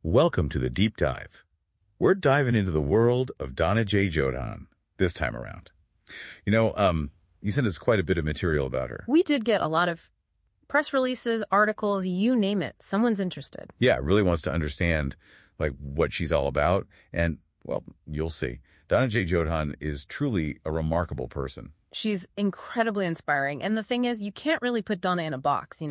Welcome to the Deep Dive. We're diving into the world of Donna J. Jodhan this time around. You sent us quite a bit of material about her. We did get a lot of press releases, articles, you name it. Someone's interested. Yeah, really wants to understand what she's all about. And, well, you'll see. Donna J. Jodhan is truly a remarkable person. She's incredibly inspiring. And the thing is, you can't really put Donna in a box,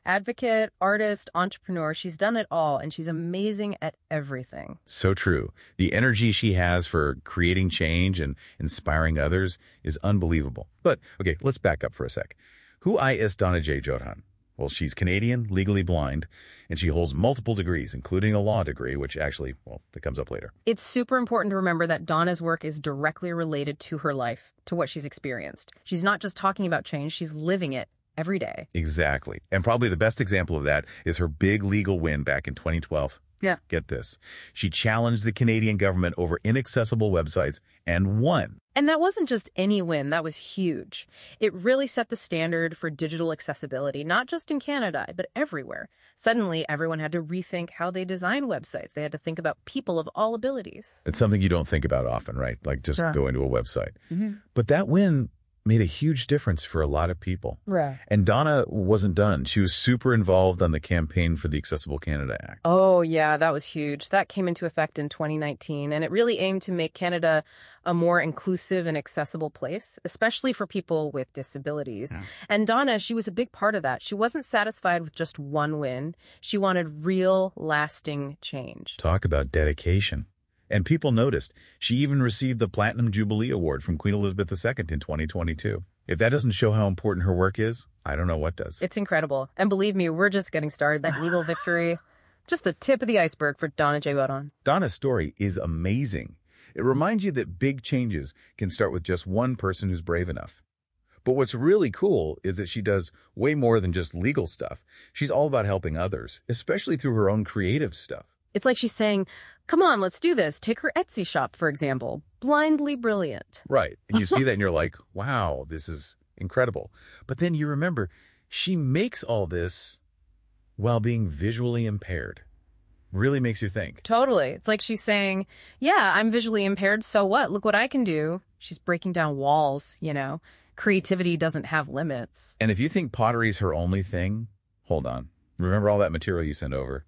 Advocate, artist, entrepreneur, she's done it all, and she's amazing at everything. So true. The energy she has for creating change and inspiring others is unbelievable. But, okay, let's back up for a sec. Who is Donna J. Jodhan? Well, she's Canadian, legally blind, and she holds multiple degrees, including a law degree, which actually, that comes up later. It's super important to remember that Donna's work is directly related to her life, to what she's experienced. She's not just talking about change, she's living it every day. Exactly. And probably the best example of that is her big legal win back in 2012. Yeah. Get this. She challenged the Canadian government over inaccessible websites and won. And that wasn't just any win, that was huge. It really set the standard for digital accessibility, not just in Canada, but everywhere. Suddenly, everyone had to rethink how they design websites. They had to think about people of all abilities. It's something you don't think about often, right? Like just Sure. go into a website. Mm-hmm. But that win made a huge difference for a lot of people. Right. And Donna wasn't done. She was super involved on the campaign for the Accessible Canada Act. Oh, yeah, that was huge. That came into effect in 2019, and it really aimed to make Canada a more inclusive and accessible place, especially for people with disabilities. Yeah. And Donna, she was a big part of that. She wasn't satisfied with just one win. She wanted real, lasting change. Talk about dedication. And people noticed. She even received the Platinum Jubilee Award from Queen Elizabeth II in 2022. If that doesn't show how important her work is, I don't know what does. It's incredible. And believe me, we're just getting started. That legal victory, just the tip of the iceberg for Donna J. Jodhan. Donna's story is amazing. It reminds you that big changes can start with just one person who's brave enough. But what's really cool is that she does way more than just legal stuff. She's all about helping others, especially through her own creative stuff. It's like she's saying, come on, let's do this. Take her Etsy shop, for example. Blindly brilliant. Right. And you see that and you're like, wow, this is incredible. But then you remember, she makes all this while being visually impaired. Really makes you think. Totally. It's like she's saying, yeah, I'm visually impaired, so what? Look what I can do. She's breaking down walls, Creativity doesn't have limits. And if you think pottery's her only thing, hold on. Remember all that material you sent over?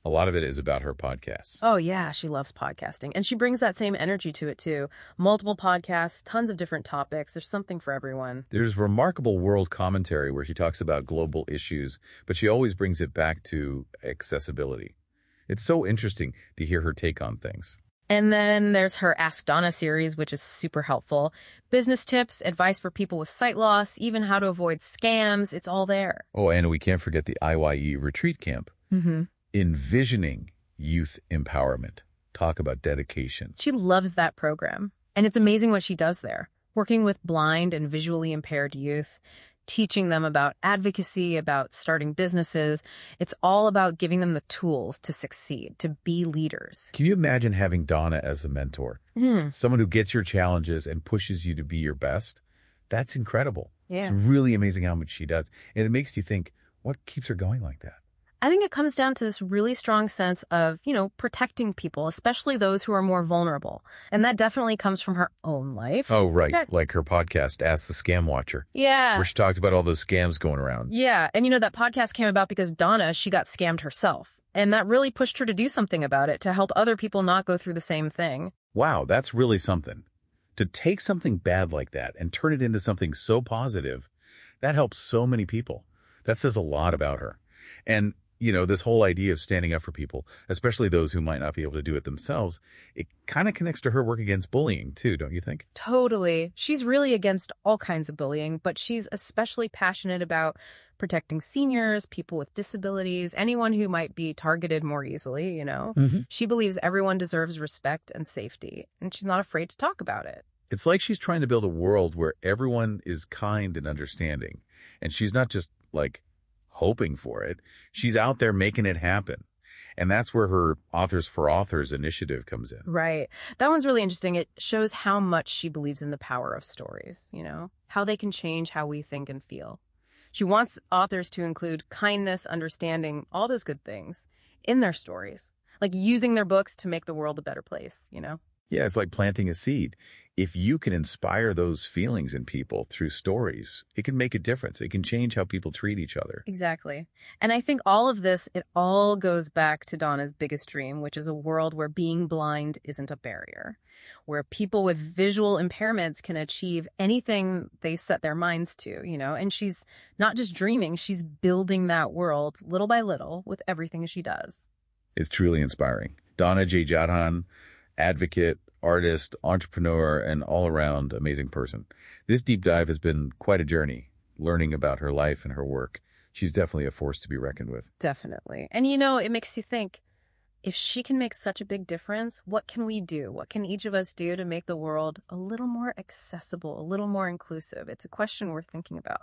A lot of it is about her podcasts. Oh, yeah, she loves podcasting. And she brings that same energy to it, too. Multiple podcasts, tons of different topics. There's something for everyone. There's remarkable world commentary where she talks about global issues, but she always brings it back to accessibility. It's so interesting to hear her take on things. And then there's her Ask Donna series, which is super helpful. Business tips, advice for people with sight loss, even how to avoid scams. It's all there. Oh, and we can't forget the IYE retreat camp. Mm-hmm. Envisioning youth empowerment. Talk about dedication. She loves that program. And it's amazing what she does there. Working with blind and visually impaired youth, teaching them about advocacy, about starting businesses. It's all about giving them the tools to succeed, to be leaders. Can you imagine having Donna as a mentor? Someone who gets your challenges and pushes you to be your best? That's incredible. Yeah. It's really amazing how much she does. And it makes you think, what keeps her going like that? I think it comes down to this really strong sense of, protecting people, especially those who are more vulnerable. And that definitely comes from her own life. Oh, right. Like her podcast, Ask the Scam Watcher. Yeah. Where she talked about all those scams going around. Yeah. And that podcast came about because Donna, she got scammed herself. And that really pushed her to do something about it, to help other people not go through the same thing. Wow, that's really something. To take something bad like that and turn it into something so positive, that helps so many people. That says a lot about her. And this whole idea of standing up for people, especially those who might not be able to do it themselves, it kind of connects to her work against bullying too, don't you think? Totally. She's really against all kinds of bullying, but she's especially passionate about protecting seniors, people with disabilities, anyone who might be targeted more easily, Mm-hmm. She believes everyone deserves respect and safety, and she's not afraid to talk about it. It's like she's trying to build a world where everyone is kind and understanding, and she's not just hoping for it. She's out there making it happen. And that's where her Authors for Authors initiative comes in. Right. That one's really interesting. It shows how much she believes in the power of stories, how they can change how we think and feel. She wants authors to include kindness, understanding, all those good things in their stories. like using their books to make the world a better place, you know? Yeah, it's like planting a seed. If you can inspire those feelings in people through stories, it can make a difference. It can change how people treat each other. Exactly. And I think all of this, it all goes back to Donna's biggest dream, which is a world where being blind isn't a barrier, where people with visual impairments can achieve anything they set their minds to, you know? And she's not just dreaming, she's building that world little by little with everything she does. It's truly inspiring. Donna J. Jodhan, advocate, artist, entrepreneur, and all-around amazing person. This deep dive has been quite a journey, learning about her life and her work. She's definitely a force to be reckoned with. Definitely. And you know, it makes you think, if she can make such a big difference, what can we do? What can each of us do to make the world a little more accessible, a little more inclusive? It's a question worth thinking about.